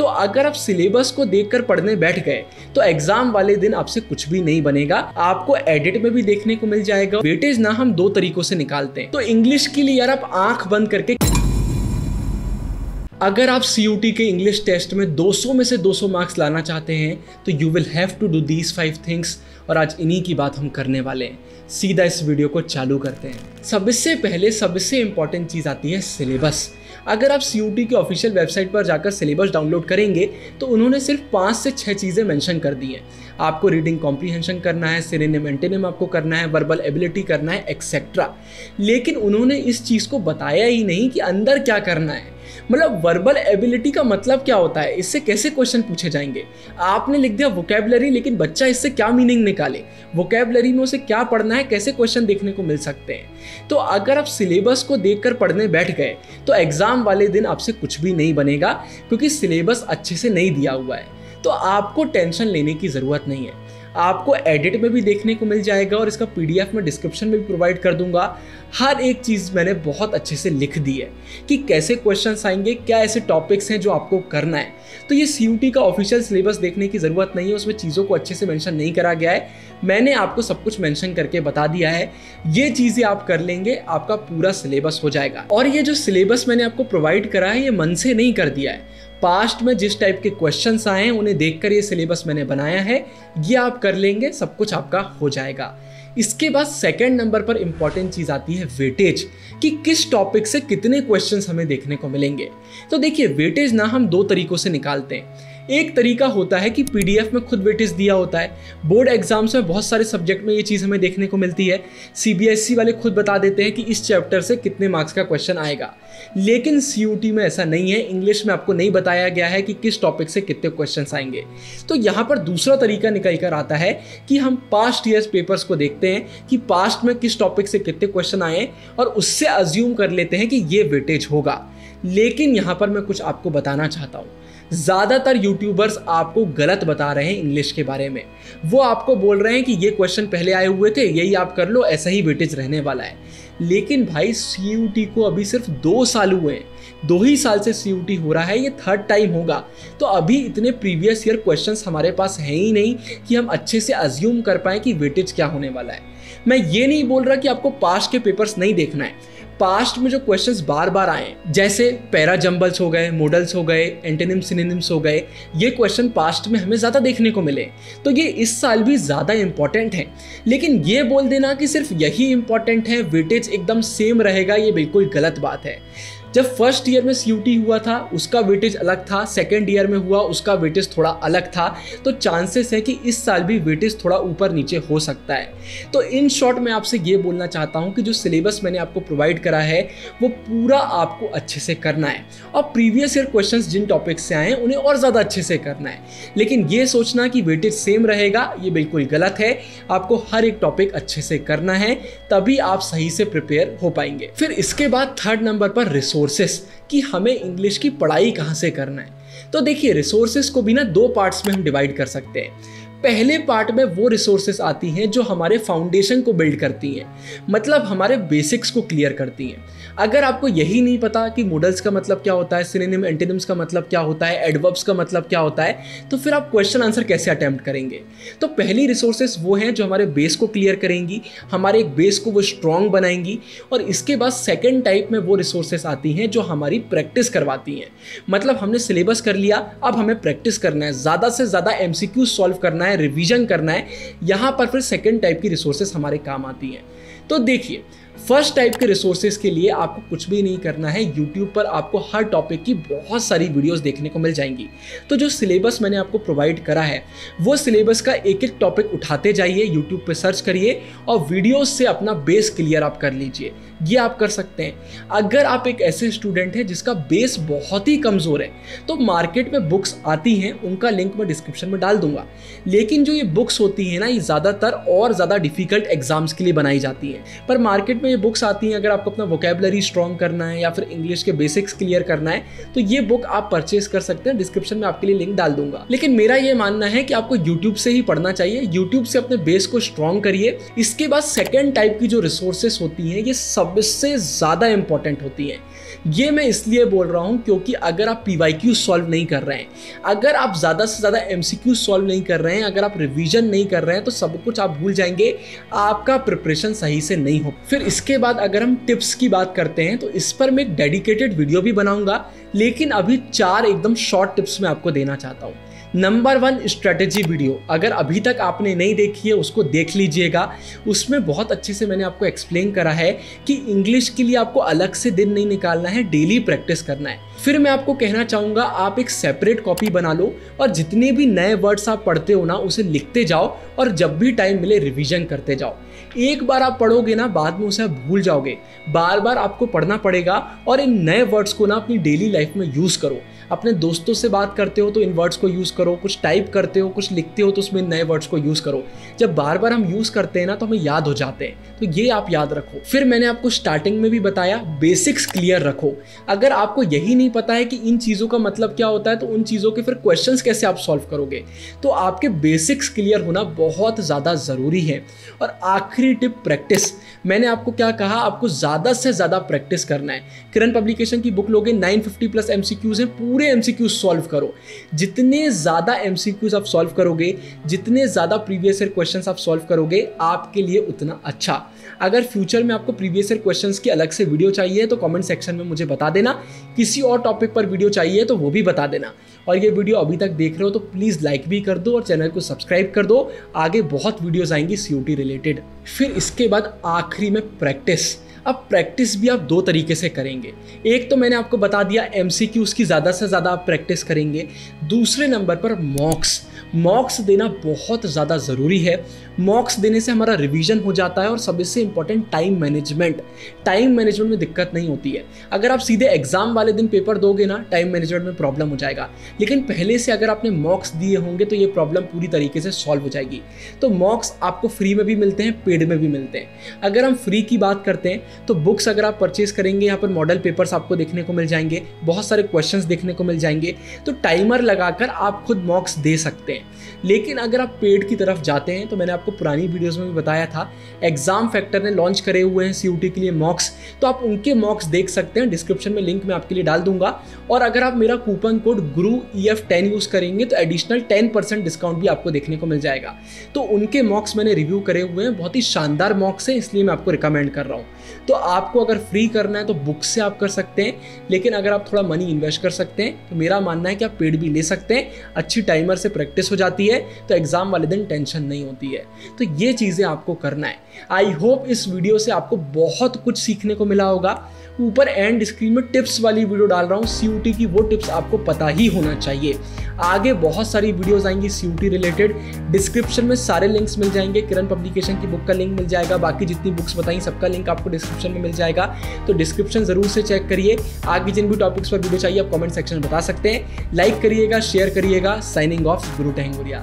तो अगर आप सिलेबस को देखकर पढ़ने बैठ गए तो एग्जाम वाले दिन आपसे कुछ भी नहीं बनेगा। आपको एडिट में भी देखने को मिल जाएगा। वेटेज ना हम दो तरीकों से निकालते हैं। तो इंग्लिश के लिए यार आप आंख बंद करके, अगर आप CUT के इंग्लिश टेस्ट में 200 में से 200 मार्क्स लाना चाहते हैं तो you will have to do these 5 things. और आज इन्हीं की बात हम करने वाले हैं। सीधा इस वीडियो को चालू करते हैं। सबसे पहले सबसे इंपॉर्टेंट चीज़ आती है सिलेबस। अगर आप CUT की ऑफिशियल वेबसाइट पर जाकर सिलेबस डाउनलोड करेंगे तो उन्होंने सिर्फ 5 से 6 चीज़ें मेंशन कर दी हैं। आपको रीडिंग कॉम्प्रीहेंशन करना है, सिनोनिम एंटोनिम आपको करना है, वर्बल एबिलिटी करना है, एक्सेट्रा। लेकिन उन्होंने इस चीज़ को बताया ही नहीं कि अंदर क्या करना है। मतलब वर्बल एबिलिटी का मतलब क्या होता है, इससे कैसे क्वेश्चन पूछे जाएंगे। आपने लिख दिया वोकैबुलरी, लेकिन बच्चा इससे क्या मीनिंग निकाले, वोकैबुलरी में उसे क्या पढ़ना है, कैसे क्वेश्चन देखने को मिल सकते हैं। तो अगर आप सिलेबस को देखकर पढ़ने बैठ गए तो एग्जाम वाले दिन आपसे कुछ भी नहीं बनेगा, क्योंकि सिलेबस अच्छे से नहीं दिया हुआ है। तो आपको टेंशन लेने की ज़रूरत नहीं है। आपको एडिट में भी देखने को मिल जाएगा और इसका PDF में डिस्क्रिप्शन में भी प्रोवाइड कर दूंगा। हर एक चीज़ मैंने बहुत अच्छे से लिख दी है कि कैसे क्वेश्चंस आएंगे, क्या ऐसे टॉपिक्स हैं जो आपको करना है। तो ये CUT का ऑफिशियल सिलेबस देखने की ज़रूरत नहीं है, उसमें चीज़ों को अच्छे से मेंशन नहीं करा गया है। मैंने आपको सब कुछ मेंशन करके बता दिया है। ये चीज़ें आप कर लेंगे, आपका पूरा सिलेबस हो जाएगा। और ये जो सिलेबस मैंने आपको प्रोवाइड करा है, ये मन से नहीं कर दिया है। पास्ट में जिस टाइप के क्वेश्चंस आए हैं उन्हें देखकर ये सिलेबस मैंने बनाया है। ये आप कर लेंगे, सब कुछ आपका हो जाएगा। इसके बाद सेकंड नंबर पर इंपॉर्टेंट चीज़ आती है वेटेज, कि किस टॉपिक से कितने क्वेश्चंस हमें देखने को मिलेंगे। तो देखिए, वेटेज ना हम दो तरीकों से निकालते हैं। एक तरीका होता है कि PDF में खुद वेटेज दिया होता है। बोर्ड एग्जाम्स में बहुत सारे सब्जेक्ट में ये चीज़ हमें देखने को मिलती है। CBSE वाले खुद बता देते हैं कि इस चैप्टर से कितने मार्क्स का क्वेश्चन आएगा। लेकिन CUT में ऐसा नहीं है। इंग्लिश में आपको नहीं बताया गया है कि किस टॉपिक से कितने क्वेश्चंस आएंगे। तो यहाँ पर दूसरा तरीका निकल कर आता है कि हम पास्ट ईयर्स पेपर्स को देखते हैं कि पास्ट में किस टॉपिक से कितने क्वेश्चन आए और उससे अज्यूम कर लेते हैं कि ये वेटेज होगा। लेकिन यहाँ पर मैं कुछ आपको बताना चाहता हूँ। ज़्यादातर यूट्यूबर्स आपको गलत बता रहे हैं इंग्लिश के बारे में। वो आपको बोल रहे हैं कि ये क्वेश्चन पहले आए हुए थे, यही आप कर लो, ऐसा ही वेटेज रहने वाला है। लेकिन भाई, CUT को अभी सिर्फ 2 साल हुए हैं। 2 ही साल से CUT हो रहा है, ये 3rd टाइम होगा। तो अभी इतने प्रीवियस ईयर क्वेश्चंस हमारे पास हैं ही नहीं कि हम अच्छे से अज्यूम कर पाएँ कि वेटेज क्या होने वाला है। मैं ये नहीं बोल रहा कि आपको पास्ट के पेपर्स नहीं देखना है। पास्ट में जो क्वेश्चंस बार बार आए, जैसे पैरा जंबल्स हो गए, मॉडल्स हो गए, एंटोनिम सिनोनिम्स हो गए, ये क्वेश्चन पास्ट में हमें ज़्यादा देखने को मिले। तो ये इस साल भी ज़्यादा इंपॉर्टेंट है। लेकिन ये बोल देना कि सिर्फ यही इंपॉर्टेंट है, वेटेज एकदम सेम रहेगा, ये बिल्कुल गलत बात है। जब फर्स्ट ईयर में CUT हुआ था उसका वेटेज अलग था, सेकेंड ईयर में हुआ उसका वेटेज थोड़ा अलग था। तो चांसेस है कि इस साल भी वेटेज थोड़ा ऊपर नीचे हो सकता है। तो इन शॉर्ट मैं आपसे ये बोलना चाहता हूँ कि जो सिलेबस मैंने आपको प्रोवाइड करा है वो पूरा आपको अच्छे से करना है। और प्रीवियस ईयर क्वेश्चंस जिन टॉपिक से आए हैं उन्हें और ज़्यादा अच्छे से करना है। लेकिन ये सोचना कि वेटेज सेम रहेगा, ये बिल्कुल गलत है। आपको हर एक टॉपिक अच्छे से करना है, तभी आप सही से प्रिपेयर हो पाएंगे। फिर इसके बाद 3rd नंबर पर रिसोर्सेस, कि हमें इंग्लिश की पढ़ाई कहां से करना है। तो देखिए, रिसोर्सेस को भी ना 2 पार्ट्स में हम डिवाइड कर सकते हैं। पहले पार्ट में वो रिसोर्सेस आती हैं जो हमारे फाउंडेशन को बिल्ड करती हैं, मतलब हमारे बेसिक्स को क्लियर करती हैं। अगर आपको यही नहीं पता कि मॉडल्स का मतलब क्या होता है, सिनोनिम एंटोनिम्स का मतलब क्या होता है, एडवर्ब्स का मतलब क्या होता है, तो फिर आप क्वेश्चन आंसर कैसे अटेम्प्ट करेंगे। तो पहली रिसोर्सेस वो हैं जो हमारे बेस को क्लियर करेंगी, हमारे एक बेस को वो स्ट्रॉन्ग बनाएंगी। और इसके बाद सेकेंड टाइप में वो रिसोर्सेस आती हैं जो हमारी प्रैक्टिस करवाती हैं। मतलब हमने सिलेबस कर लिया, अब हमें प्रैक्टिस करना है, ज़्यादा से ज़्यादा MCQ सॉल्व करना है, रिवीजन करना है। यहां पर फिर सेकंड टाइप की रिसोर्सेस हमारे काम आती हैं। तो देखिए, फर्स्ट टाइप के रिसोर्सेज के लिए आपको कुछ भी नहीं करना है। यूट्यूब पर आपको हर टॉपिक की बहुत सारी वीडियोस देखने को मिल जाएंगी। तो जो सिलेबस मैंने आपको प्रोवाइड करा है वो सिलेबस का एक एक टॉपिक उठाते जाइए, यूट्यूब पे सर्च करिए और वीडियोस से अपना बेस क्लियर आप कर लीजिए। ये आप कर सकते हैं। अगर आप एक ऐसे स्टूडेंट हैं जिसका बेस बहुत ही कमज़ोर है तो मार्केट में बुक्स आती हैं, उनका लिंक मैं डिस्क्रिप्शन में डाल दूंगा। लेकिन जो ये बुक्स होती हैं ना, ये ज़्यादातर और ज़्यादा डिफिकल्ट एग्जाम्स के लिए बनाई जाती हैं। पर मार्केट में ये बुक्स आती हैं, अगर आपको अपना वोकैबुलरी स्ट्रॉन्ग करना है या फिर इंग्लिश के बेसिक्स क्लियर करना है तो ये बुक आप परचेज कर सकते हैं। डिस्क्रिप्शन में आपके लिए लिंक डाल दूंगा। लेकिन मेरा ये मानना है कि आपको यूट्यूब से ही पढ़ना चाहिए। यूट्यूब से अपने बेस को स्ट्रॉन्ग करिए। इसके बाद सेकेंड टाइप की जो रिसोर्सेस होती हैं ये सबसे ज़्यादा इंपॉर्टेंट होती हैं। ये मैं इसलिए बोल रहा हूँ क्योंकि अगर आप PYQ सॉल्व नहीं कर रहे हैं, अगर आप ज़्यादा से ज़्यादा MCQ सॉल्व नहीं कर रहे हैं, अगर आप रिवीजन नहीं कर रहे हैं, तो सब कुछ आप भूल जाएंगे, आपका प्रिपरेशन सही से नहीं हो। फिर इसके बाद अगर हम टिप्स की बात करते हैं तो इस पर मैं एक डेडिकेटेड वीडियो भी बनाऊंगा, लेकिन अभी 4 एकदम शॉर्ट टिप्स मैं आपको देना चाहता हूँ। नंबर 1 स्ट्रेटेजी वीडियो, अगर अभी तक आपने नहीं देखी है उसको देख लीजिएगा। उसमें बहुत अच्छे से मैंने आपको एक्सप्लेन करा है कि इंग्लिश के लिए आपको अलग से दिन नहीं निकालना है, डेली प्रैक्टिस करना है। फिर मैं आपको कहना चाहूँगा आप एक सेपरेट कॉपी बना लो और जितने भी नए वर्ड्स आप पढ़ते हो ना उसे लिखते जाओ और जब भी टाइम मिले रिवीजन करते जाओ। एक बार आप पढ़ोगे ना बाद में उसे आप भूल जाओगे, बार बार आपको पढ़ना पड़ेगा और इन नए वर्ड्स को ना अपनी डेली लाइफ में यूज़ करो। अपने दोस्तों से बात करते हो तो इन वर्ड्स को यूज़ करो, कुछ टाइप करते हो, कुछ लिखते हो तो उसमें नए वर्ड्स को यूज़ करो। जब बार बार हम यूज़ करते हैं ना तो हमें याद हो जाते हैं, तो ये आप याद रखो। फिर मैंने आपको स्टार्टिंग में भी बताया बेसिक्स क्लियर रखो। अगर आपको यही नहीं पता है कि इन चीज़ों का मतलब क्या होता है तो उन चीज़ों के फिर क्वेश्चंस कैसे आप सॉल्व करोगे, तो आपके बेसिक्स क्लियर होना बहुत ज़्यादा ज़रूरी है। और आखिरी टिप प्रैक्टिस। मैंने आपको क्या कहा, आपको ज़्यादा से ज़्यादा प्रैक्टिस करना है। किरण पब्लिकेशन की बुक लोगे, 950+ MCQs हैं, पूरे MCQs सॉल्व करो। जितने ज़्यादा MCQs आप सॉल्व करोगे, जितने ज़्यादा प्रीवियस ईयर क्वेश्चंस आप सॉल्व करोगे, आपके लिए उतना अच्छा। अगर फ्यूचर में आपको प्रीवियस ईयर क्वेश्चंस की अलग से वीडियो चाहिए तो कमेंट सेक्शन में मुझे बता देना। किसी और टॉपिक पर वीडियो चाहिए तो वो भी बता देना। और ये वीडियो अभी तक देख रहे हो तो प्लीज़ लाइक भी कर दो और चैनल को सब्सक्राइब कर दो, आगे बहुत वीडियोस आएंगी COT रिलेटेड। फिर इसके बाद आखिरी में प्रैक्टिस। अब प्रैक्टिस भी आप 2 तरीके से करेंगे। एक तो मैंने आपको बता दिया MCQs की ज़्यादा से ज़्यादा आप प्रैक्टिस करेंगे। दूसरे नंबर पर मॉक्स देना बहुत ज़्यादा ज़रूरी है। मॉक्स देने से हमारा रिवीजन हो जाता है और सबसे इंपॉर्टेंट टाइम मैनेजमेंट में दिक्कत नहीं होती है। अगर आप सीधे एग्जाम वाले दिन पेपर दोगे ना, टाइम मैनेजमेंट में प्रॉब्लम हो जाएगा, लेकिन पहले से अगर आपने मॉक्स दिए होंगे तो ये प्रॉब्लम पूरी तरीके से सॉल्व हो जाएगी। तो मॉक्स आपको फ्री में भी मिलते हैं, पेड में भी मिलते हैं। अगर हम फ्री की बात करते हैं तो बुक्स अगर आप परचेज करेंगे, यहाँ पर मॉडल पेपर्स आपको देखने को मिल जाएंगे, बहुत सारे क्वेश्चंस देखने को मिल जाएंगे, तो टाइमर लगाकर आप खुद मॉक्स दे सकते हैं। लेकिन अगर आप पेड की तरफ जाते हैं तो मैंने आपको पुरानी वीडियोस में भी बताया था, एग्जाम फैक्टर ने लॉन्च करे हुए हैं COT के लिए मॉक्स, तो आप उनके मॉक्स देख सकते हैं। डिस्क्रिप्शन में लिंक मैं आपके लिए डाल दूंगा। और अगर आप मेरा कूपन कोड GURU-EF10 यूज़ करेंगे तो एडिशनल 10% डिस्काउंट भी आपको देखने को मिल जाएगा। तो उनके मॉक्स मैंने रिव्यू करे हुए हैं, बहुत ही शानदार मॉक्स हैं, इसलिए मैं आपको रिकमेंड कर रहा हूँ। तो आपको अगर फ्री करना है तो बुक से आप कर सकते हैं, लेकिन अगर आप थोड़ा मनी इन्वेस्ट कर सकते हैं तो मेरा मानना है कि आप पेड भी ले सकते हैं। अच्छी टाइमर से प्रैक्टिस हो जाती है तो एग्जाम वाले दिन टेंशन नहीं होती है। तो ये चीज़ें आपको करना है। आई होप इस वीडियो से आपको बहुत कुछ सीखने को मिला होगा। ऊपर एंड स्क्रीन में टिप्स वाली वीडियो डाल रहा हूँ COT की, वो टिप्स आपको पता ही होना चाहिए। आगे बहुत सारी वीडियोस आएंगी COT रिलेटेड। डिस्क्रिप्शन में सारे लिंक्स मिल जाएंगे। किरण पब्लिकेशन की बुक का लिंक मिल जाएगा, बाकी जितनी बुक्स बताई सबका लिंक आपको डिस्क्रिप्शन में मिल जाएगा। तो डिस्क्रिप्शन जरूर से चेक करिए। आगे जिन भी टॉपिक्स पर वीडियो चाहिए आप कमेंट सेक्शन में बता सकते हैं। लाइक करिएगा, शेयर करिएगा। साइनिंग ऑफ, गुरु टेहंगुरिया।